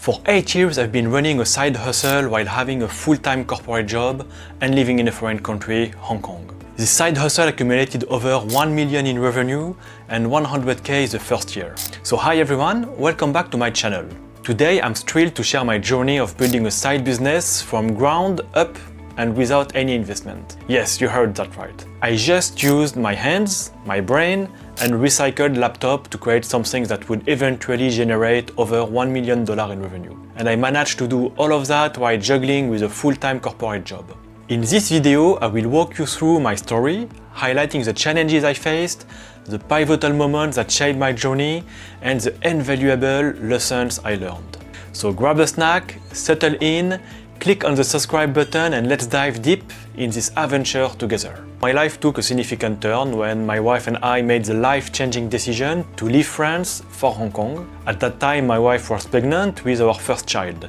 For 8 years I've been running a side hustle while having a full-time corporate job and living in a foreign country, Hong Kong. This side hustle accumulated over 1 million in revenue and 100k the first year. So hi everyone, welcome back to my channel. Today I'm thrilled to share my journey of building a side business from ground up and without any investment. Yes, you heard that right. I just used my hands, my brain, and recycled laptop to create something that would eventually generate over $1 million in revenue. And I managed to do all of that while juggling with a full-time corporate job. In this video, I will walk you through my story, highlighting the challenges I faced, the pivotal moments that shaped my journey, and the invaluable lessons I learned. So grab a snack, settle in, click on the subscribe button and let's dive deep in this adventure together. My life took a significant turn when my wife and I made the life-changing decision to leave France for Hong Kong. At that time, my wife was pregnant with our first child,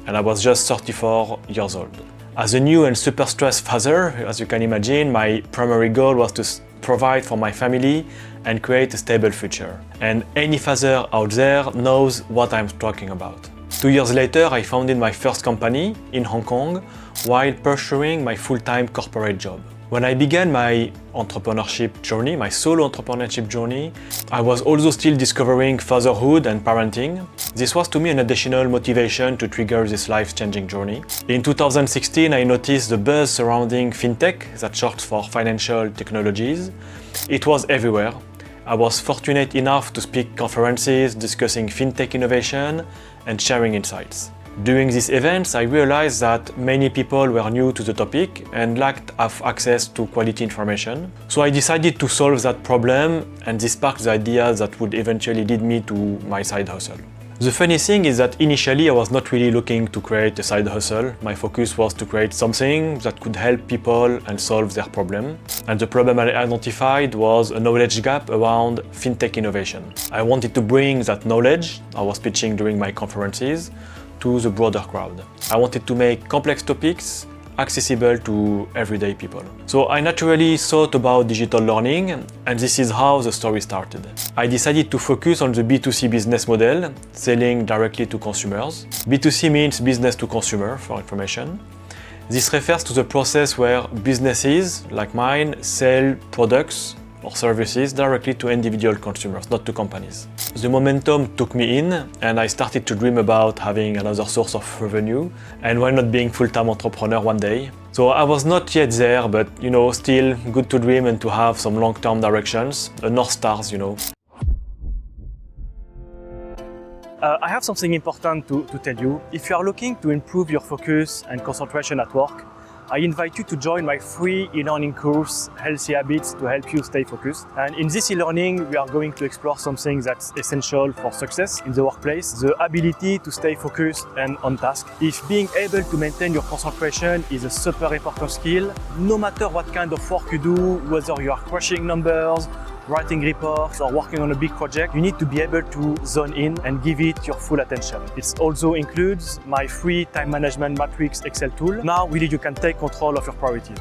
and I was just 34 years old. As a new and super stressed father, as you can imagine, my primary goal was to provide for my family and create a stable future. And any father out there knows what I'm talking about. 2 years later, I founded my first company in Hong Kong while pursuing my full-time corporate job. When I began my entrepreneurship journey, my solo entrepreneurship journey, I was also still discovering fatherhood and parenting. This was to me an additional motivation to trigger this life-changing journey. In 2016, I noticed the buzz surrounding fintech, that's short for financial technologies. It was everywhere. I was fortunate enough to speak conferences discussing fintech innovation and sharing insights. During these events, I realized that many people were new to the topic and lacked of access to quality information. So I decided to solve that problem, and this sparked the ideas that would eventually lead me to my side hustle. The funny thing is that initially I was not really looking to create a side hustle. My focus was to create something that could help people and solve their problem. And the problem I identified was a knowledge gap around fintech innovation. I wanted to bring that knowledge I was pitching during my conferences to the broader crowd. I wanted to make complex topics accessible to everyday people. So I naturally thought about digital learning, and this is how the story started. I decided to focus on the B2C business model, selling directly to consumers. B2C means business to consumer, for information. This refers to the process where businesses, like mine, sell products or services directly to individual consumers, not to companies. The momentum took me in, and I started to dream about having another source of revenue, and why not being full-time entrepreneur one day. So I was not yet there, but still good to dream and to have some long-term directions, North Stars, I have something important to tell you. If you are looking to improve your focus and concentration at work, I invite you to join my free e-learning course, Healthy Habits to help you stay focused. And in this e-learning, we are going to explore something that's essential for success in the workplace, the ability to stay focused and on task. If being able to maintain your concentration is a super important skill, no matter what kind of work you do, whether you are crushing numbers, writing reports or working on a big project, you need to be able to zone in and give it your full attention. It also includes my free time management matrix Excel tool. Now really you can take control of your priorities.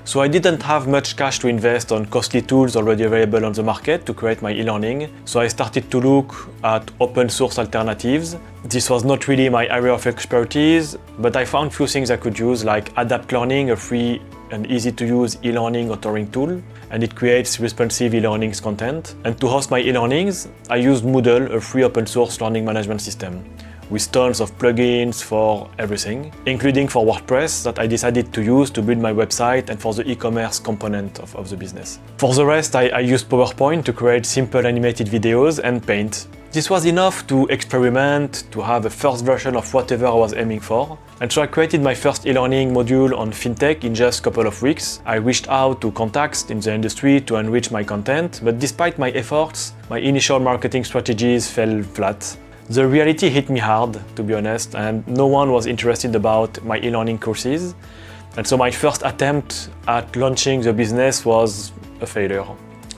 So I didn't have much cash to invest on costly tools already available on the market to create my e-learning, so I started to look at open source alternatives. This was not really my area of expertise, but I found few things I could use, like Adapt Learning, a free and easy to use e-learning authoring tool, and it creates responsive e-learnings content. And to host my e-learnings, I used Moodle, a free open source learning management system, with tons of plugins for everything, including for WordPress that I decided to use to build my website and for the e-commerce component of the business. For the rest, I used PowerPoint to create simple animated videos and Paint. This was enough to experiment, to have a first version of whatever I was aiming for. And so I created my first e-learning module on fintech in just a couple of weeks. I reached out to contacts in the industry to enrich my content, but despite my efforts, my initial marketing strategies fell flat. The reality hit me hard, to be honest, and no one was interested about my e-learning courses. And so my first attempt at launching the business was a failure.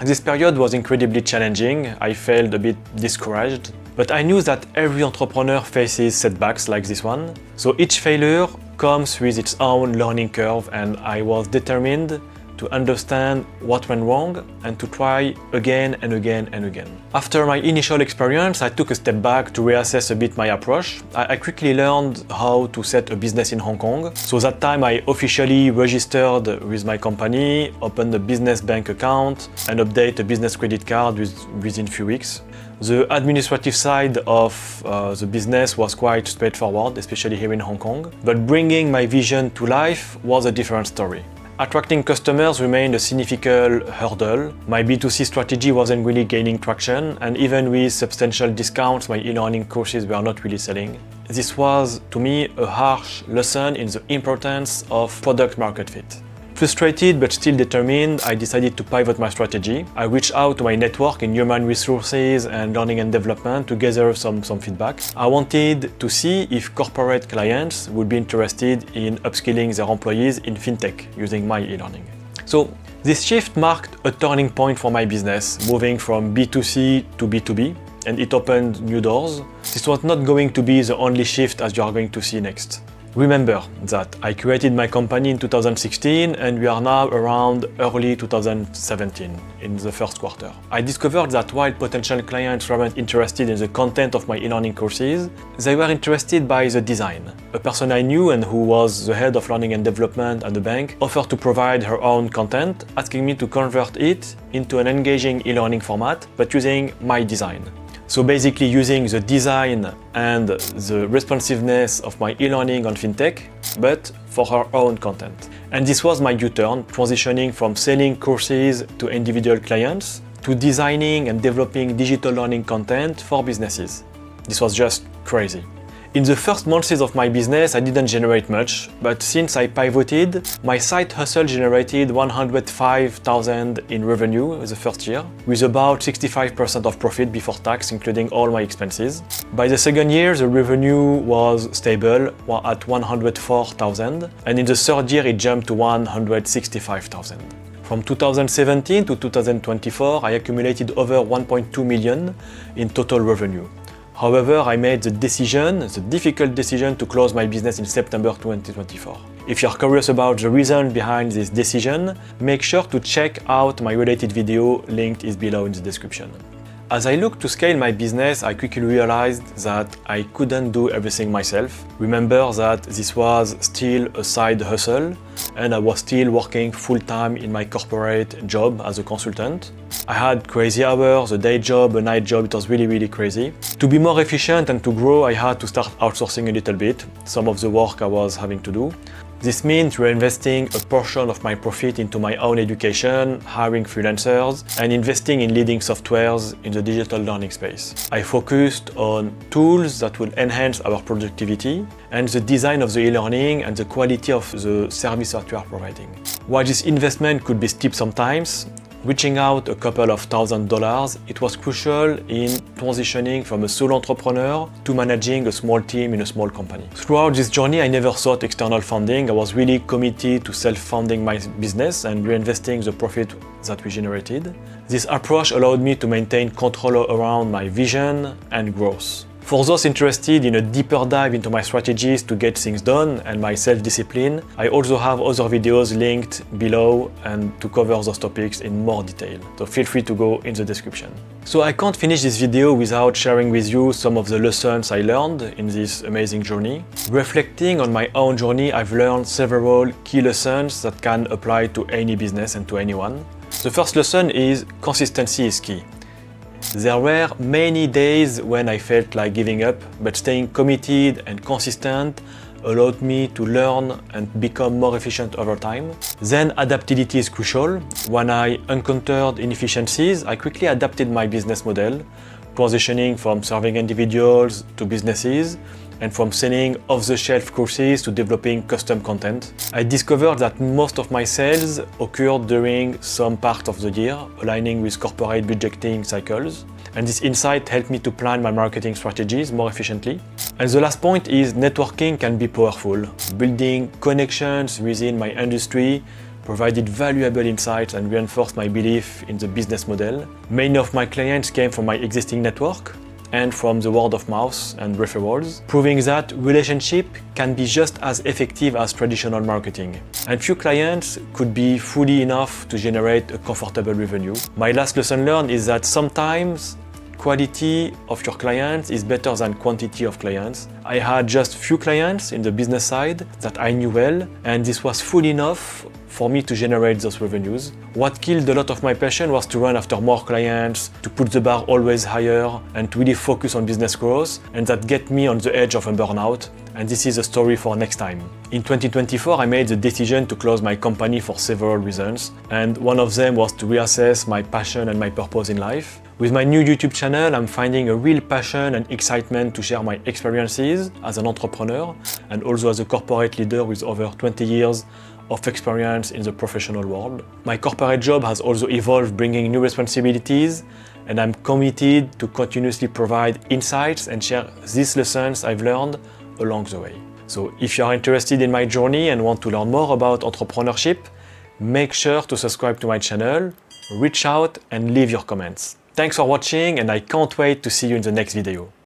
This period was incredibly challenging. I felt a bit discouraged, but I knew that every entrepreneur faces setbacks like this one. So each failure comes with its own learning curve, and I was determined to understand what went wrong and to try again and again and again. After my initial experience, I took a step back to reassess a bit my approach. I quickly learned how to set a business in Hong Kong. So that time I officially registered with my company, opened a business bank account and update a business credit card within a few weeks. The administrative side of the business was quite straightforward, especially here in Hong Kong. But bringing my vision to life was a different story. Attracting customers remained a significant hurdle. My B2C strategy wasn't really gaining traction, and even with substantial discounts, my e-learning courses were not really selling. This was, to me, a harsh lesson in the importance of product market fit. Frustrated but still determined, I decided to pivot my strategy. I reached out to my network in human resources and learning and development to gather some feedback. I wanted to see if corporate clients would be interested in upskilling their employees in fintech using my e-learning. So this shift marked a turning point for my business, moving from B2C to B2B, and it opened new doors. This was not going to be the only shift as you are going to see next. Remember that I created my company in 2016 and we are now around early 2017 in the first quarter. I discovered that while potential clients weren't interested in the content of my e-learning courses, they were interested by the design. A person I knew and who was the head of learning and development at the bank offered to provide her own content, asking me to convert it into an engaging e-learning format, but using my design. So basically using the design and the responsiveness of my e-learning on fintech, but for her own content. And this was my U-turn, transitioning from selling courses to individual clients to designing and developing digital learning content for businesses. This was just crazy. In the first months of my business, I didn't generate much, but since I pivoted, my side hustle generated 105,000 in revenue the first year, with about 65% of profit before tax, including all my expenses. By the second year, the revenue was stable at 104,000, and in the third year, it jumped to 165,000. From 2017 to 2024, I accumulated over 1.2 million in total revenue. However, I made the difficult decision to close my business in September 2024. If you're curious about the reason behind this decision, make sure to check out my related video, linked is below in the description. As I looked to scale my business, I quickly realized that I couldn't do everything myself. Remember that this was still a side hustle and I was still working full-time in my corporate job as a consultant. I had crazy hours, a day job, a night job, it was really crazy. To be more efficient and to grow, I had to start outsourcing a little bit, some of the work I was having to do. This means reinvesting a portion of my profit into my own education, hiring freelancers, and investing in leading softwares in the digital learning space. I focused on tools that will enhance our productivity and the design of the e-learning and the quality of the service that we are providing. While this investment could be steep sometimes, reaching out a couple of $1,000s, it was crucial in transitioning from a solo entrepreneur to managing a small team in a small company. Throughout this journey, I never sought external funding. I was really committed to self-funding my business and reinvesting the profit that we generated. This approach allowed me to maintain control around my vision and growth. For those interested in a deeper dive into my strategies to get things done and my self-discipline, I also have other videos linked below and to cover those topics in more detail. So feel free to go in the description. So I can't finish this video without sharing with you some of the lessons I learned in this amazing journey. Reflecting on my own journey, I've learned several key lessons that can apply to any business and to anyone. The first lesson is consistency is key. There were many days when I felt like giving up, but staying committed and consistent allowed me to learn and become more efficient over time. Then adaptability is crucial. When I encountered inefficiencies, I quickly adapted my business model, transitioning from serving individuals to businesses, and from selling off-the-shelf courses to developing custom content. I discovered that most of my sales occurred during some part of the year, aligning with corporate budgeting cycles. And this insight helped me to plan my marketing strategies more efficiently. And the last point is networking can be powerful. Building connections within my industry provided valuable insights and reinforced my belief in the business model. Many of my clients came from my existing network, and from the word of mouth and referrals, proving that relationship can be just as effective as traditional marketing. And few clients could be fully enough to generate a comfortable revenue. My last lesson learned is that sometimes quality of your clients is better than quantity of clients. I had just few clients in the business side that I knew well, and this was full enough for me to generate those revenues. What killed a lot of my passion was to run after more clients, to put the bar always higher, and to really focus on business growth, and that get me on the edge of a burnout. And this is a story for next time. In 2024, I made the decision to close my company for several reasons, and one of them was to reassess my passion and my purpose in life. With my new YouTube channel, I'm finding a real passion and excitement to share my experiences as an entrepreneur and also as a corporate leader with over 20 years of experience in the professional world. My corporate job has also evolved, bringing new responsibilities, and I'm committed to continuously provide insights and share these lessons I've learned along the way. So if you are interested in my journey and want to learn more about entrepreneurship, make sure to subscribe to my channel, reach out and leave your comments. Thanks for watching, and I can't wait to see you in the next video.